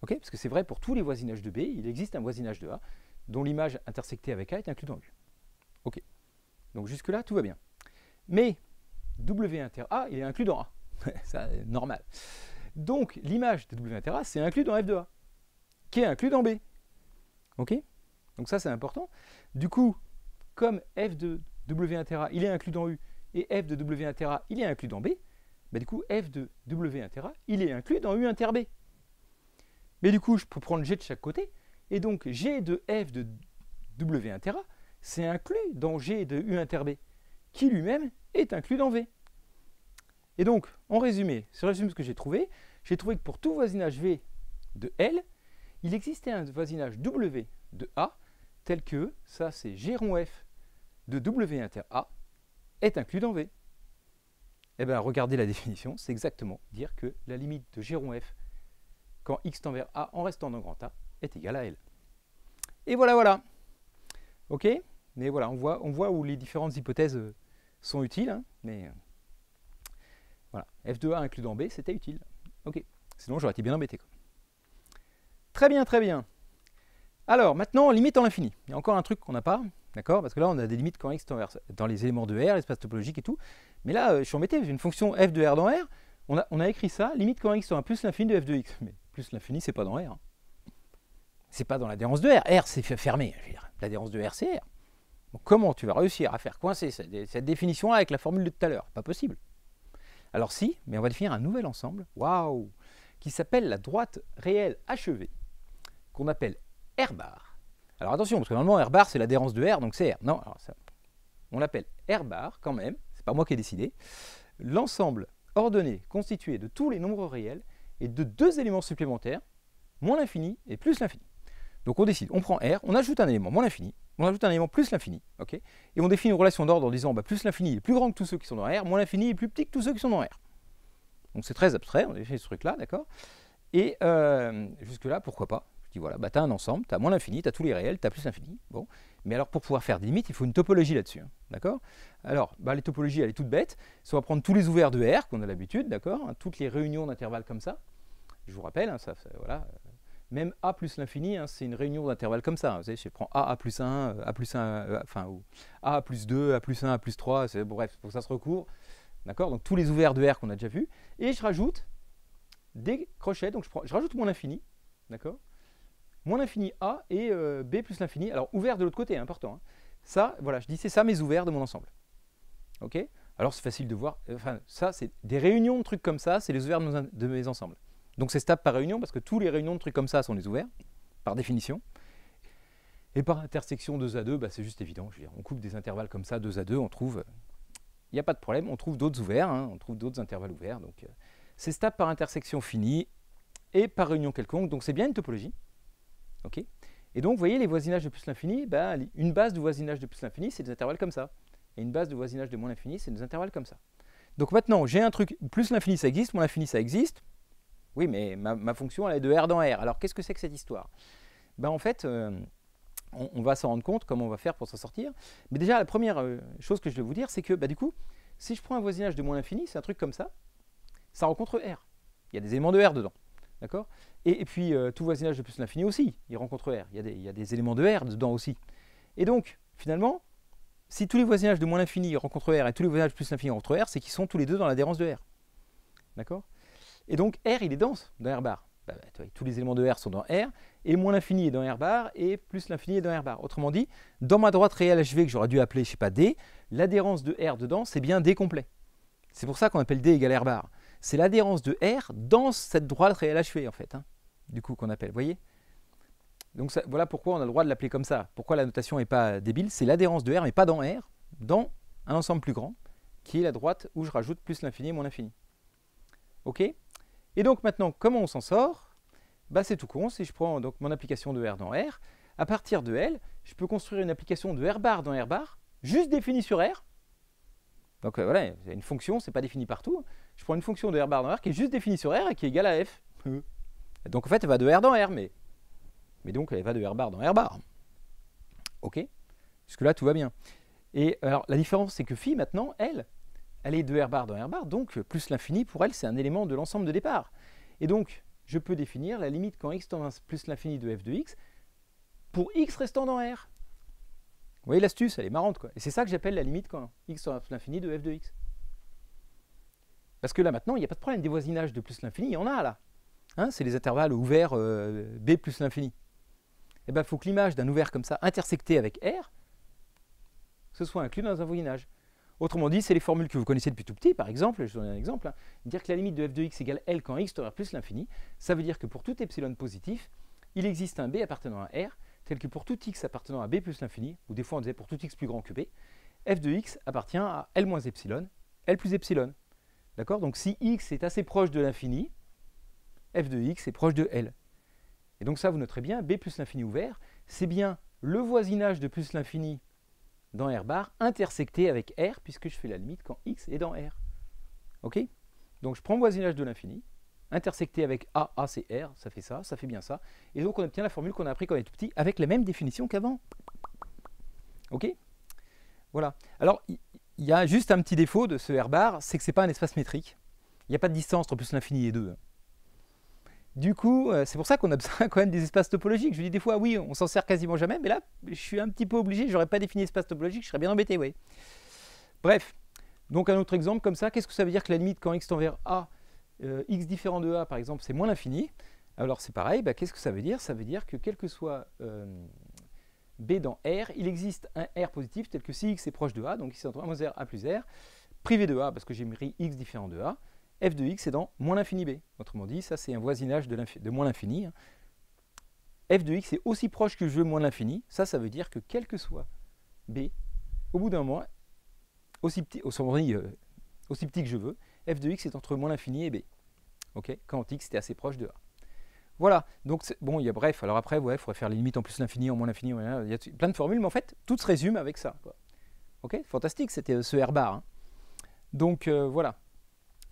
Ok, parce que c'est vrai pour tous les voisinages de B, il existe un voisinage de A dont l'image intersectée avec A est inclus dans U. Ok, donc jusque-là, tout va bien. Mais W inter A, il est inclus dans A. C'est normal. Donc l'image de W inter A, c'est inclus dans F de A, qui est inclus dans B. Ok, donc ça c'est important. Du coup, comme F de W inter A, il est inclus dans U, et F de W inter A, il est inclus dans B, bah, du coup, F de W inter A, il est inclus dans U inter B. Mais du coup, je peux prendre G de chaque côté, et donc G de F de W inter A, c'est inclus dans G de U inter B, qui lui-même est inclus dans V. Et donc, en résumé, si je résume ce que j'ai trouvé que pour tout voisinage V de L, il existait un voisinage W de A, tel que, ça c'est G rond F de W inter A, est inclus dans V. Eh bien, regardez la définition, c'est exactement dire que la limite de G rond F, quand x tend vers A en restant dans grand A, est égale à L. Et voilà, voilà. Ok, mais voilà, on voit où les différentes hypothèses sont utiles, hein, mais voilà, F de A inclus dans B, c'était utile. Ok, sinon j'aurais été bien embêté, quoi. Très bien, très bien. Alors, maintenant, limite en l'infini. Il y a encore un truc qu'on n'a pas, d'accord? Parce que là, on a des limites quand x tend vers dans les éléments de R, l'espace topologique et tout. Mais là, je suis embêté, j'ai une fonction f de R dans R. On a écrit ça, limite quand x tend à plus l'infini de f de x. Mais plus l'infini, c'est pas dans R. Hein. C'est pas dans l'adhérence de R. R, c'est fermé. L'adhérence de R, c'est R. Donc, comment tu vas réussir à faire coincer cette définition-là avec la formule de tout à l'heure? Pas possible. Alors si, mais on va définir un nouvel ensemble, waouh, qui s'appelle la droite réelle achevée, qu'on appelle R bar. Alors attention, parce que normalement R bar c'est l'adhérence de R, donc c'est R. Non, alors ça, on l'appelle R bar quand même, c'est pas moi qui ai décidé. L'ensemble ordonné constitué de tous les nombres réels et de deux éléments supplémentaires, moins l'infini et plus l'infini. Donc on décide, on prend R, on ajoute un élément moins l'infini, on ajoute un élément plus l'infini, ok, et on définit une relation d'ordre en disant bah, plus l'infini est plus grand que tous ceux qui sont dans R, moins l'infini est plus petit que tous ceux qui sont dans R. Donc c'est très abstrait, on définit ce truc-là, d'accord. Et jusque-là, pourquoi pas? Je dis voilà, bah, tu as un ensemble, tu as moins l'infini, tu as tous les réels, tu as plus l'infini. Bon. Mais alors pour pouvoir faire des limites, il faut une topologie là-dessus, hein, d'accord. Alors, bah, les topologies, elle est toute bête. On va prendre tous les ouverts de R qu'on a l'habitude, d'accord, hein, toutes les réunions d'intervalles comme ça. Je vous rappelle, hein, ça voilà. Même A plus l'infini, hein, c'est une réunion d'intervalles comme ça. Vous savez, je prends A plus 1, A plus 1, enfin, ou A plus 2, A plus 1, A plus 3, bon, bref, pour que ça se recouvre. D'accord. Donc tous les ouverts de R qu'on a déjà vus. Et je rajoute des crochets, donc je rajoute moins l'infini, d'accord. Moins l'infini A et B plus l'infini. Alors ouvert de l'autre côté, important. Hein. Ça, voilà, je dis c'est ça mes ouverts de mon ensemble. Ok. Alors c'est facile de voir. Enfin, ça, c'est des réunions de trucs comme ça, c'est les ouverts de mes ensembles. Donc c'est stable par réunion parce que tous les réunions de trucs comme ça sont les ouverts, par définition. Et par intersection 2 à 2, bah, c'est juste évident. Je veux dire, on coupe des intervalles comme ça, 2 à 2, on trouve. Il n'y a pas de problème, on trouve d'autres ouverts, hein, on trouve d'autres intervalles ouverts. Donc c'est stable par intersection finie et par réunion quelconque. Donc c'est bien une topologie. Ok. Et donc, vous voyez, les voisinages de plus l'infini, bah, une base de voisinage de plus l'infini, c'est des intervalles comme ça. Et une base de voisinage de moins l'infini, c'est des intervalles comme ça. Donc maintenant, j'ai un truc, plus l'infini ça existe, moins l'infini ça existe. Oui, mais ma fonction, elle est de R dans R. Alors, qu'est-ce que c'est que cette histoire? Ben, en fait, on va s'en rendre compte, comment on va faire pour s'en sortir. Mais déjà, la première chose que je vais vous dire, c'est que, bah, du coup, si je prends un voisinage de moins l'infini, c'est un truc comme ça rencontre R. Il y a des éléments de R dedans. D'accord. Et puis, tout voisinage de plus l'infini aussi, il rencontre R. Il y a des éléments de R dedans aussi. Et donc, finalement, si tous les voisinages de moins l'infini rencontrent R et tous les voisinages de plus l'infini rencontrent R, c'est qu'ils sont tous les deux dans l'adhérence de R. D'accord. Et donc, R, il est dense dans R bar. Tous les éléments de R sont dans R, et moins l'infini est dans R bar, et plus l'infini est dans R bar. Autrement dit, dans ma droite réelle HV que j'aurais dû appeler, je ne sais pas, D, l'adhérence de R dedans, c'est bien D complet. C'est pour ça qu'on appelle D égale R bar. C'est l'adhérence de R dans cette droite réelle HV, en fait, hein, du coup, qu'on appelle. Vous voyez? Donc, ça, voilà pourquoi on a le droit de l'appeler comme ça. Pourquoi la notation n'est pas débile? C'est l'adhérence de R, mais pas dans R, dans un ensemble plus grand, qui est la droite où je rajoute plus l'infini et moins l'infini. OK? Et donc maintenant, comment on s'en sort? Bah, c'est tout con, si je prends donc mon application de R dans R, à partir de L, je peux construire une application de R bar dans R bar, juste définie sur R. Donc voilà, une fonction, c'est pas défini partout. Je prends une fonction de R bar dans R qui est juste définie sur R et qui est égale à F. Donc en fait, elle va de R dans R, mais donc elle va de R bar dans R bar. Ok? Jusque-là, tout va bien. Et alors, la différence, c'est que phi, maintenant, elle est de R bar dans R bar, donc plus l'infini, pour elle, c'est un élément de l'ensemble de départ. Et donc, je peux définir la limite quand x tend vers plus l'infini de f de x pour x restant dans R. Vous voyez l'astuce, elle est marrante, quoi. Et c'est ça que j'appelle la limite quand x tend vers plus l'infini de f de x. Parce que là, maintenant, il n'y a pas de problème des voisinages de plus l'infini, il y en a là. Hein, c'est les intervalles ouverts b plus l'infini. Et bien, il faut que l'image d'un ouvert comme ça, intersecté avec R, ce soit inclus dans un voisinage. Autrement dit, c'est les formules que vous connaissez depuis tout petit, par exemple, je vous donne un exemple, hein, dire que la limite de f de x égale L quand x tend vers plus l'infini, ça veut dire que pour tout epsilon positif, il existe un b appartenant à R, tel que pour tout x appartenant à b plus l'infini, ou des fois on disait pour tout x plus grand que b, f de x appartient à L moins epsilon, L plus epsilon. D'accord? Donc si x est assez proche de l'infini, f de x est proche de L. Et donc ça, vous noterez bien, b plus l'infini ouvert, c'est bien le voisinage de plus l'infini dans R bar intersecté avec R, puisque je fais la limite quand x est dans R. Ok? Donc je prends le voisinage de l'infini, intersecté avec A, A c'est R, ça fait bien ça. Et donc on obtient la formule qu'on a appris quand on est tout petit, avec la même définition qu'avant. Ok? Voilà. Alors, il y a juste un petit défaut de ce R bar, c'est que ce n'est pas un espace métrique. Il n'y a pas de distance entre plus l'infini et 2. Du coup, c'est pour ça qu'on a besoin quand même des espaces topologiques. Je dis des fois, oui, on s'en sert quasiment jamais, mais là, je suis un petit peu obligé, je n'aurais pas défini espace topologique, je serais bien embêté, oui. Bref, donc un autre exemple comme ça, qu'est-ce que ça veut dire que la limite quand x tend vers A, x différent de A, par exemple, c'est moins l'infini? Alors c'est pareil, bah, qu'est-ce que ça veut dire? Ça veut dire que quel que soit B dans R, il existe un R positif tel que si x est proche de A, donc x est entre 1 moins R, A plus R, privé de A, parce que j'ai mis x différent de A, f de x est dans moins l'infini b. Autrement dit, ça c'est un voisinage de moins l'infini. F de x est aussi proche que je veux moins l'infini. Ça veut dire que quel que soit b, au bout d'un moment, aussi petit que je veux, f de x est entre moins l'infini et b. Okay, quand x est assez proche de a. Voilà, donc bon, il y a bref, alors après, il faudrait faire les limites en plus l'infini, en moins l'infini, il y a plein de formules, mais en fait, tout se résume avec ça. Quoi. Ok, fantastique, c'était ce R bar. Hein. Donc voilà.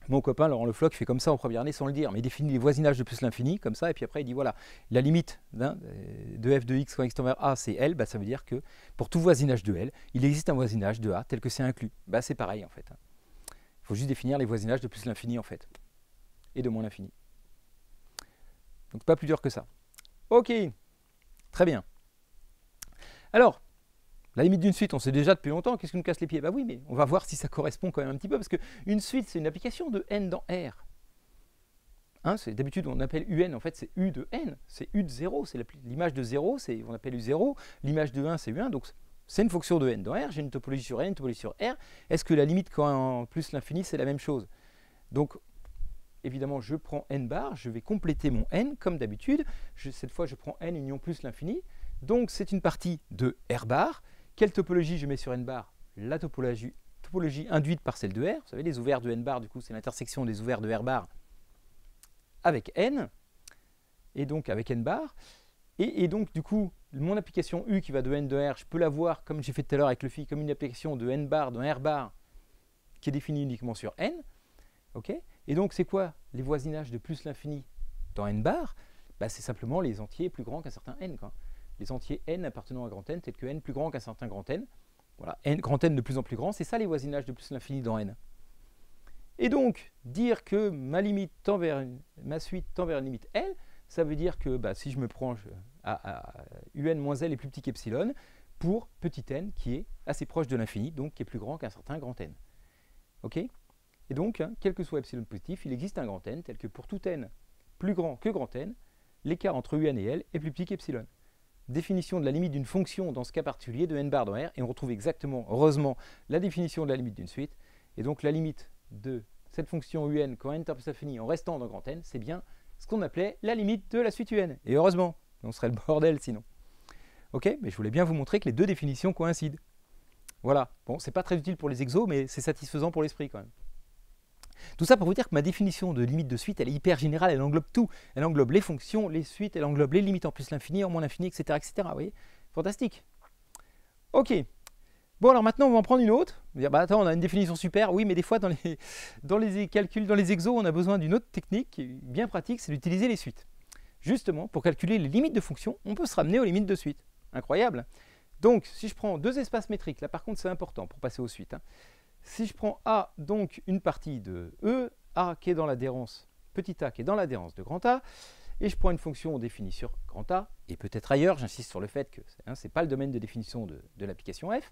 Mon copain Laurent Le Floch fait comme ça en première année sans le dire, mais il définit les voisinages de plus l'infini, comme ça, et puis après il dit voilà, la limite de f de x quand x tend vers a c'est L, bah, ça veut dire que pour tout voisinage de L, il existe un voisinage de A tel que c'est inclus. Bah, c'est pareil en fait. Il faut juste définir les voisinages de plus l'infini en fait, et de moins l'infini. Donc pas plus dur que ça. Ok, très bien. Alors, la limite d'une suite, on sait déjà depuis longtemps, qu'est-ce qui nous casse les pieds? Bah oui, mais on va voir si ça correspond quand même un petit peu, parce qu'une suite, c'est une application de n dans R. Hein, d'habitude, on appelle UN, en fait, c'est U de n, c'est U de 0, c'est l'image de 0, on appelle U0, l'image de 1, c'est U1, donc c'est une fonction de n dans R, j'ai une topologie sur n, une topologie sur R. Est-ce que la limite quand en plus l'infini, c'est la même chose? Donc, évidemment, je prends n bar, je vais compléter mon n, comme d'habitude, cette fois, je prends n union plus l'infini, donc c'est une partie de R bar. Quelle topologie je mets sur n bar? La topologie induite par celle de R. Vous savez, les ouverts de n bar, du coup, c'est l'intersection des ouverts de R bar avec n, et donc avec n bar. Et donc, du coup, mon application U qui va de n de R, je peux la voir, comme j'ai fait tout à l'heure avec le phi, comme une application de n bar dans R bar qui est définie uniquement sur n. Okay, et donc, c'est quoi les voisinages de plus l'infini dans n bar? Bah, c'est simplement les entiers plus grands qu'un certain n. Quoi. Les entiers n appartenant à grand n, tels que n plus grand qu'un certain grand n. Voilà, n, grand n de plus en plus grand, c'est ça les voisinages de plus l'infini dans n. Et donc, dire que ma suite tend vers une limite L, ça veut dire que bah, si je me prends à un moins L est plus petit qu'epsilon, pour petit n qui est assez proche de l'infini, donc qui est plus grand qu'un certain grand n. Ok? Et donc, hein, quel que soit epsilon positif, il existe un grand n, tel que pour tout n plus grand que grand n, l'écart entre un et L est plus petit qu'epsilon. Définition de la limite d'une fonction dans ce cas particulier de n bar dans R, et on retrouve exactement, heureusement, la définition de la limite d'une suite. Et donc la limite de cette fonction un quand n tend plus l'infini en restant dans grand n, c'est bien ce qu'on appelait la limite de la suite un. Et heureusement, on serait le bordel sinon. Ok, mais je voulais bien vous montrer que les deux définitions coïncident. Voilà, bon, c'est pas très utile pour les exos, mais c'est satisfaisant pour l'esprit quand même. Tout ça pour vous dire que ma définition de limite de suite, elle est hyper générale, elle englobe tout. Elle englobe les fonctions, les suites, elle englobe les limites en plus l'infini, en moins l'infini, etc., etc. Vous voyez? Fantastique. Ok. Bon, alors maintenant, on va en prendre une autre. On va dire, bah attends, on a une définition super. Oui, mais des fois, dans les calculs, dans les exos, on a besoin d'une autre technique qui est bien pratique, c'est d'utiliser les suites. justement, pour calculer les limites de fonction, on peut se ramener aux limites de suite. Incroyable. Donc, si je prends deux espaces métriques, là par contre c'est important pour passer aux suites. Si je prends A, donc une partie de E, A qui est dans l'adhérence, petit a qui est dans l'adhérence de grand A, et je prends une fonction définie sur grand A, et peut-être ailleurs, j'insiste sur le fait que ce n'est pas le domaine de définition de l'application f,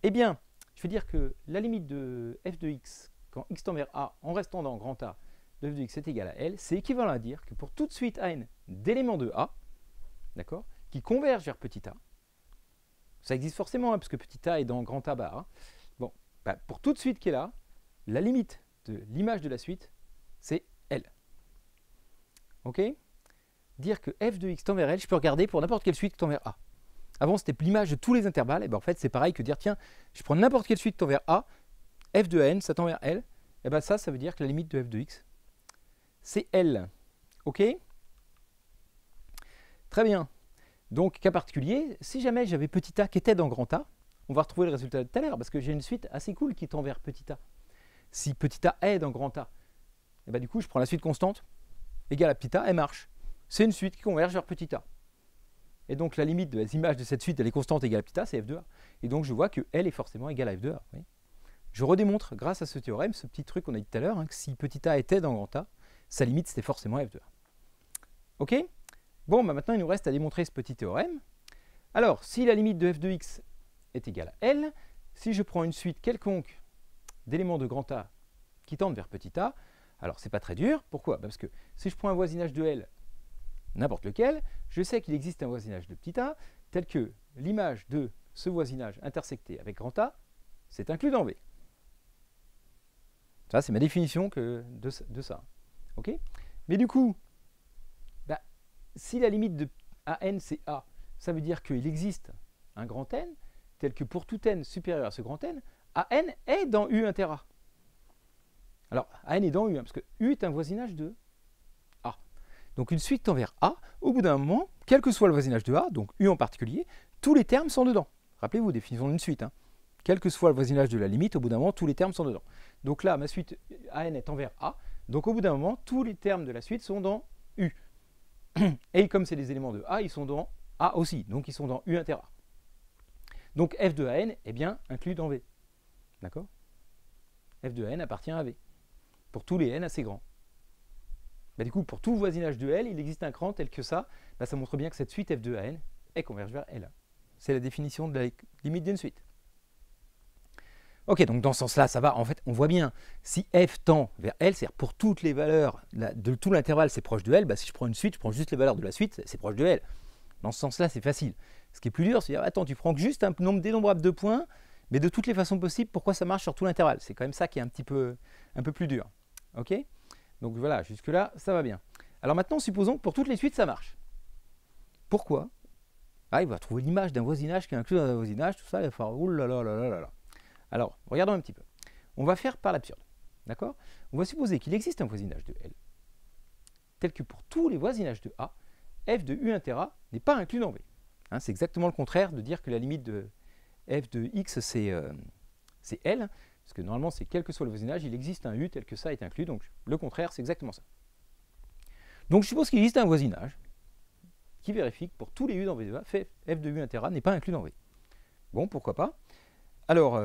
eh bien, je vais dire que la limite de f de x, quand x tend vers A, en restant dans grand A, de f de x est égal à L, c'est équivalent à dire que pour toute suite AN d'éléments de A, d'accord, qui convergent vers petit a, ça existe forcément, parce que petit a est dans grand A bar, bon, bah, pour toute suite qui est là, la limite de l'image de la suite, c'est L. Ok? Dire que f de x tend vers L, je peux regarder pour n'importe quelle suite qui tend vers A. Avant, c'était l'image de tous les intervalles, et ben en fait, c'est pareil que dire, tiens, je prends n'importe quelle suite qui tend vers A, f de n, ça tend vers L, et ben ça veut dire que la limite de f de x, c'est L. Ok? Très bien. Donc, cas particulier, si jamais j'avais petit a qui était dans grand A, on va retrouver le résultat de tout à l'heure, parce que j'ai une suite assez cool qui tend vers petit a. Si petit a est dans grand A, et ben du coup, je prends la suite constante, égale à petit a, elle marche. C'est une suite qui converge vers petit a. Et donc, la limite de la image de cette suite, elle est constante égale à petit a, c'est f de a. Et donc, je vois que L est forcément égale à f de a. Oui. Je redémontre, grâce à ce théorème, ce petit truc qu'on a dit tout à l'heure, que si petit a était dans grand A, sa limite, c'était forcément f de a. Ok? Bon, bah maintenant, il nous reste à démontrer ce petit théorème. Alors, si la limite de f de x est égale à L, si je prends une suite quelconque d'éléments de grand A qui tendent vers petit a, alors c'est pas très dur. Pourquoi? Parce que si je prends un voisinage de L, n'importe lequel, je sais qu'il existe un voisinage de petit a, tel que l'image de ce voisinage intersecté avec grand A, c'est inclus dans V. Ça, c'est ma définition de ça. Ok? Mais du coup, bah, si la limite de AN c'est A, ça veut dire qu'il existe un grand N, tel que pour tout N supérieur à ce grand N, AN est dans U inter A. Alors, AN est dans U, parce que U est un voisinage de A. Donc une suite tend vers A, au bout d'un moment, quel que soit le voisinage de A, donc U en particulier, tous les termes sont dedans. Rappelez-vous, définition d'une suite. Quel que soit le voisinage de la limite, au bout d'un moment, tous les termes sont dedans. Donc là, ma suite AN est envers A, donc au bout d'un moment, tous les termes de la suite sont dans U. Et comme c'est des éléments de A, ils sont dans A aussi, donc ils sont dans U inter A. Donc f de AN est bien inclus dans V. D'accord? F de n appartient à V. Pour tous les n assez grands. Bah, du coup, pour tout voisinage de L, il existe un cran tel que ça. Bah, ça montre bien que cette suite f de n est converge vers L. C'est la définition de la limite d'une suite. Ok, donc dans ce sens-là, ça va. En fait, on voit bien, si f tend vers L, c'est-à-dire pour toutes les valeurs de tout l'intervalle, c'est proche de L, bah, si je prends une suite, je prends juste les valeurs de la suite, c'est proche de L. Dans ce sens-là, c'est facile. Ce qui est plus dur, c'est de dire, attends, tu prends juste un nombre dénombrable de points, mais de toutes les façons possibles, pourquoi ça marche sur tout l'intervalle? C'est quand même ça qui est un peu plus dur. Ok? Donc voilà, jusque-là, ça va bien. Alors maintenant, supposons que pour toutes les suites, ça marche. Pourquoi? Ah, il va trouver l'image d'un voisinage qui est inclus dans un voisinage, tout ça, il va faire oulalalala. Alors, regardons un petit peu. On va faire par l'absurde. D'accord? On va supposer qu'il existe un voisinage de L, tel que pour tous les voisinages de A, f de U inter A n'est pas inclus dans V. C'est exactement le contraire de dire que la limite de f de x, c'est L, parce que normalement, c'est quel que soit le voisinage, il existe un U tel que ça est inclus, donc le contraire, c'est exactement ça. Donc je suppose qu'il existe un voisinage qui vérifie que pour tous les U dans V de A, f de U inter A n'est pas inclus dans V. Bon, pourquoi pas. Alors,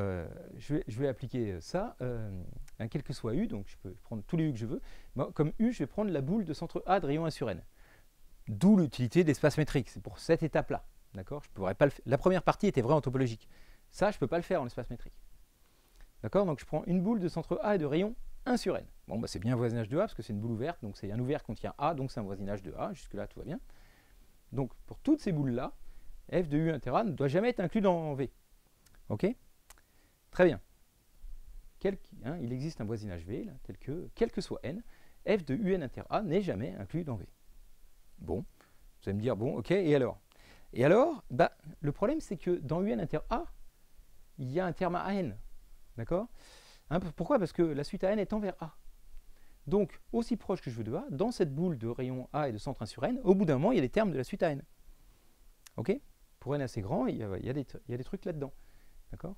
je vais appliquer ça, quel que soit U, donc je peux prendre tous les U que je veux. Bon, comme U, je vais prendre la boule de centre A de rayon 1 sur N. D'où l'utilité de l'espace métrique, c'est pour cette étape-là. D'accord? Je pourrais pas le faire. La première partie était vraie en topologique. Ça, je ne peux pas le faire en espace métrique. D'accord? Donc je prends une boule de centre A et de rayon 1 sur N. Bon, bah, c'est bien un voisinage de A parce que c'est une boule ouverte, donc c'est un ouvert qui contient A, donc c'est un voisinage de A. Jusque-là, tout va bien. Donc pour toutes ces boules-là, f de U inter A ne doit jamais être inclus dans V. Ok? Très bien. Il existe un voisinage V, là, tel que, quel que soit N, f de UN inter A n'est jamais inclus dans V. Bon, vous allez me dire, bon, ok, et alors? Et alors, bah, le problème, c'est que dans UN inter A, il y a un terme AN. D'accord? Pourquoi? Parce que la suite AN est envers A. Donc, aussi proche que je veux de A, dans cette boule de rayon A et de centre 1 sur N, au bout d'un moment, il y a les termes de la suite AN. Ok? Pour N assez grand, il y a des trucs là-dedans. D'accord?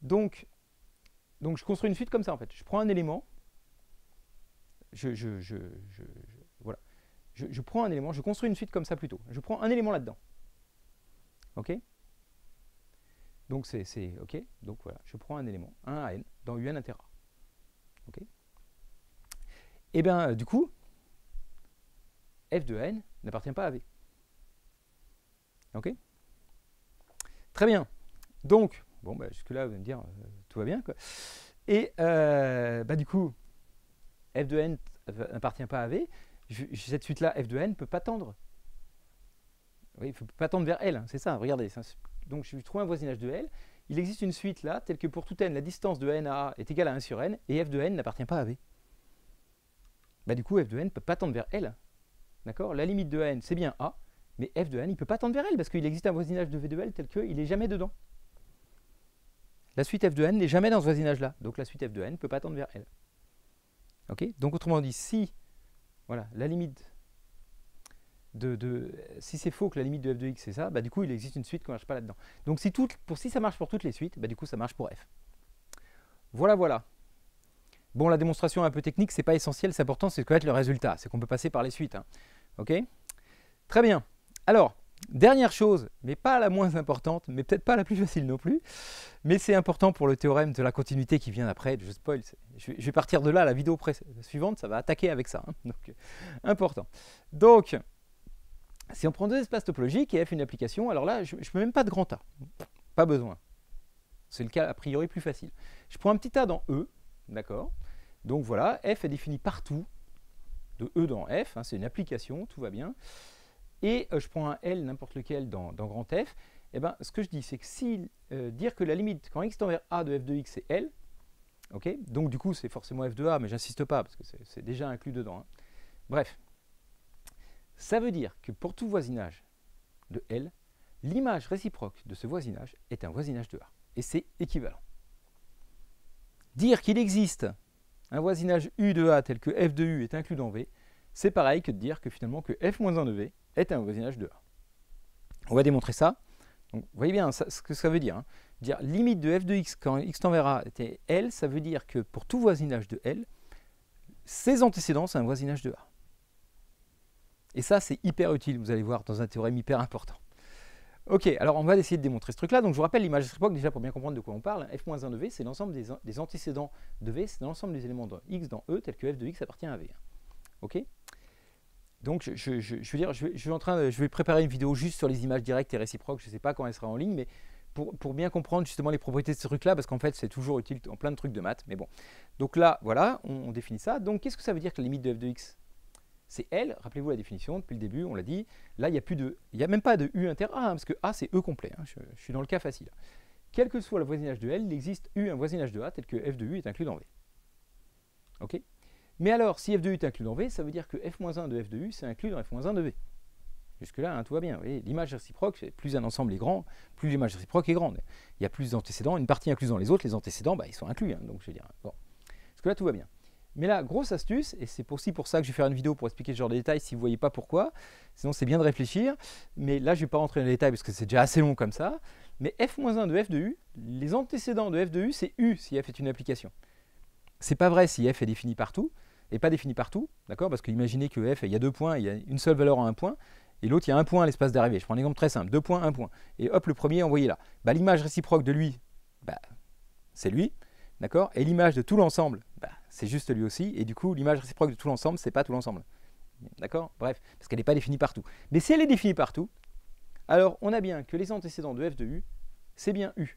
Donc, je construis une suite comme ça, en fait. Je prends un élément, voilà. je prends un élément, je construis une suite comme ça plutôt. Je prends un élément là-dedans. OK? Donc c'est OK. Donc voilà, je prends un élément, 1 à n, dans un inter A. OK? Et bien, du coup, f de n n'appartient pas à V. OK? Très bien. Donc, bon, bah, jusque-là, vous allez me dire, tout va bien, quoi. Et du coup, f de n n'appartient pas à V. Cette suite-là, f de n ne peut pas tendre. Oui, il ne faut pas tendre vers L, hein, c'est ça, regardez. Donc, je vais trouver un voisinage de L. Il existe une suite là, telle que pour tout n, la distance de n à A est égale à 1 sur n, et f de n n'appartient pas à V. Bah, du coup, f de n ne peut pas tendre vers L. D'accord? La limite de n, c'est bien A, mais f de n, il ne peut pas tendre vers L, parce qu'il existe un voisinage de V de L tel qu'il n'est jamais dedans. La suite f de n n'est jamais dans ce voisinage-là, donc la suite f de n ne peut pas tendre vers L. Ok? Donc, autrement dit, si voilà, la limite si c'est faux que la limite de f de x c'est ça, bah, du coup il existe une suite qui ne marche pas là-dedans. Donc si ça marche pour toutes les suites, bah, du coup ça marche pour f. Voilà, voilà. Bon, la démonstration est un peu technique, c'est pas essentiel, c'est important, c'est de connaître le résultat, c'est qu'on peut passer par les suites. Hein. Ok? Très bien. Alors, dernière chose, mais pas la moins importante, mais peut-être pas la plus facile non plus, mais c'est important pour le théorème de la continuité qui vient après, je spoil, je vais partir de là, la vidéo suivante, ça va attaquer avec ça, hein. Donc, important. Donc, si on prend deux espaces topologiques et f une application, alors là, je ne mets même pas de grand A. Pas besoin. C'est le cas a priori plus facile. Je prends un petit A dans E, d'accord? Donc voilà, f est défini partout, de E dans F, hein, c'est une application, tout va bien. Et je prends un L, n'importe lequel, dans grand F. Et ben, ce que je dis, c'est que si dire que la limite, quand x tend vers A de f de x, c'est L, ok? Donc du coup, c'est forcément f de A, mais j'insiste pas, parce que c'est déjà inclus dedans. Hein. Bref. Ça veut dire que pour tout voisinage de L, l'image réciproque de ce voisinage est un voisinage de A. Et c'est équivalent. Dire qu'il existe un voisinage U de A tel que f de U est inclus dans V, c'est pareil que de dire que finalement que f-1 de V est un voisinage de A. On va démontrer ça. Donc, vous voyez bien ce que ça veut dire. Hein. Dire limite de f de x quand x tend vers A était L, ça veut dire que pour tout voisinage de L, ses antécédents, c'est un voisinage de A. Et ça, c'est hyper utile, vous allez voir, dans un théorème hyper important. Ok, alors on va essayer de démontrer ce truc-là. Donc je vous rappelle l'image réciproque, déjà pour bien comprendre de quoi on parle. F-1 de V, c'est l'ensemble des antécédents de V, c'est l'ensemble des éléments de x dans E, tel que f de x appartient à V. Ok? Donc je vais préparer une vidéo juste sur les images directes et réciproques. Je ne sais pas quand elle sera en ligne, mais pour bien comprendre justement les propriétés de ce truc-là, parce qu'en fait c'est toujours utile en plein de trucs de maths. Mais bon, donc là, voilà, on définit ça. Donc qu'est-ce que ça veut dire que la limite de f de x? C'est L, rappelez-vous la définition, depuis le début, on l'a dit. Là, il n'y a même pas de U inter A, hein, parce que A, c'est E complet. Hein, je suis dans le cas facile. Quel que soit le voisinage de L, il existe U, un voisinage de A, tel que f de U est inclus dans V. Ok? Mais alors, si f de U est inclus dans V, ça veut dire que f-1 de f de U, c'est inclus dans f-1 de V. Jusque-là, hein, tout va bien. L'image réciproque, plus un ensemble est grand, plus l'image réciproque est grande. Il y a plus d'antécédents, une partie incluse dans les autres, les antécédents, bah, ils sont inclus. Hein, donc, je veux dire, bon. Jusque-là, tout va bien. Mais là, grosse astuce, et c'est aussi pour ça que je vais faire une vidéo pour expliquer ce genre de détails si vous ne voyez pas pourquoi. Sinon, c'est bien de réfléchir. Mais là, je ne vais pas rentrer dans les détails parce que c'est déjà assez long comme ça. Mais f-1 de f de U, les antécédents de f de U, c'est U si f est une application. C'est pas vrai si f est défini partout, et pas défini partout, d'accord? Parce que imaginez que f, il y a deux points, il y a une seule valeur en un point, et l'autre, il y a un point à l'espace d'arrivée. Je prends un exemple très simple, 2 points, 1 point. Et hop, le premier, envoyé là. Bah, l'image réciproque de lui, bah, c'est lui. D'accord? Et l'image de tout l'ensemble, bah, c'est juste lui aussi. Et du coup, l'image réciproque de tout l'ensemble, c'est pas tout l'ensemble. D'accord? Bref, parce qu'elle n'est pas définie partout. Mais si elle est définie partout, alors on a bien que les antécédents de f de U, c'est bien U.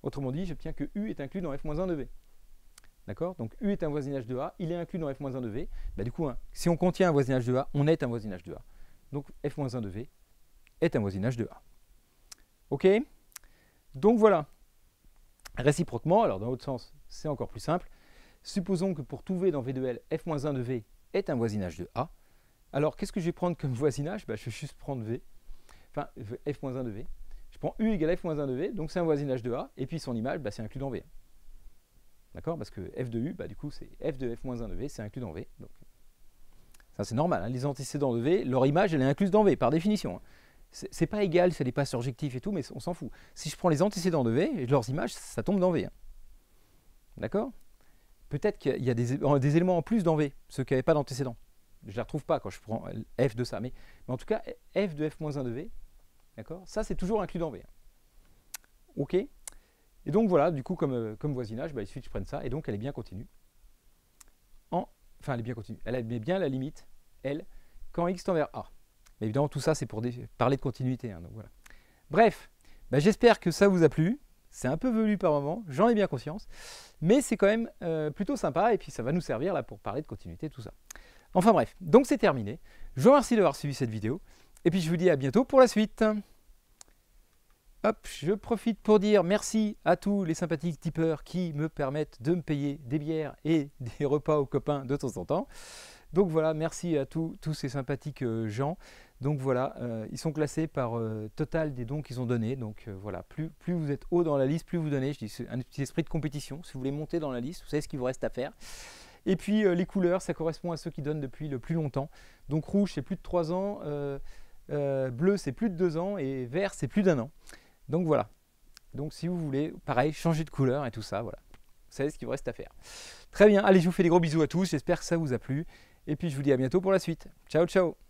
Autrement dit, j'obtiens que U est inclus dans f-1 de V. D'accord? Donc U est un voisinage de A, il est inclus dans f-1 de V. Bah, du coup, hein, si on contient un voisinage de A, on est un voisinage de A. Donc f-1 de V est un voisinage de A. Ok? Donc voilà. Réciproquement, alors dans l'autre sens, c'est encore plus simple. Supposons que pour tout V dans V de L, f-1 de V est un voisinage de A. Alors, qu'est-ce que je vais prendre comme voisinage? Bah, je vais juste prendre V, enfin f-1 de V. Je prends U égale f-1 de V, donc c'est un voisinage de A, et puis son image, bah, c'est inclus dans V. D'accord? Parce que f de U, bah, du coup, c'est f de f-1 de V, c'est inclus dans V. Donc, ça, c'est normal. Hein. Les antécédents de V, leur image, elle est incluse dans V, par définition. Hein. C'est pas égal, ça n'est pas surjectif et tout, mais on s'en fout. Si je prends les antécédents de V, et leurs images, ça tombe dans V. Hein. D'accord? Peut-être qu'il y a des éléments en plus dans V, ceux qui n'avaient pas d'antécédents. Je ne la retrouve pas quand je prends f de ça. Mais en tout cas, f de f-1 de v, d'accord, ça c'est toujours inclus dans v. OK. Et donc voilà, du coup, comme voisinage, il suffit que je prenne ça. Et donc elle est bien continue. Enfin, elle est bien continue. Elle met bien la limite, L, quand x tend vers A. Mais évidemment, tout ça, c'est pour parler de continuité. Hein, donc voilà. Bref, j'espère que ça vous a plu. C'est un peu velu par moment, j'en ai bien conscience. Mais c'est quand même plutôt sympa. Et puis, ça va nous servir là pour parler de continuité, tout ça. Enfin bref, donc c'est terminé. Je vous remercie d'avoir suivi cette vidéo. Et puis, je vous dis à bientôt pour la suite. Hop, je profite pour dire merci à tous les sympathiques tipeurs qui me permettent de me payer des bières et des repas aux copains de temps en temps. Donc voilà, merci à tous ces sympathiques gens. Donc voilà, ils sont classés par total des dons qu'ils ont donnés. Donc voilà, plus vous êtes haut dans la liste, plus vous donnez. Je dis, c'est un petit esprit de compétition. Si vous voulez monter dans la liste, vous savez ce qu'il vous reste à faire. Et puis les couleurs, ça correspond à ceux qui donnent depuis le plus longtemps. Donc rouge, c'est plus de 3 ans. Bleu, c'est plus de 2 ans. Et vert, c'est plus d'1 an. Donc voilà. Donc si vous voulez, pareil, changer de couleur et tout ça, voilà. Vous savez ce qu'il vous reste à faire. Très bien, allez, je vous fais des gros bisous à tous. J'espère que ça vous a plu. Et puis je vous dis à bientôt pour la suite. Ciao, ciao.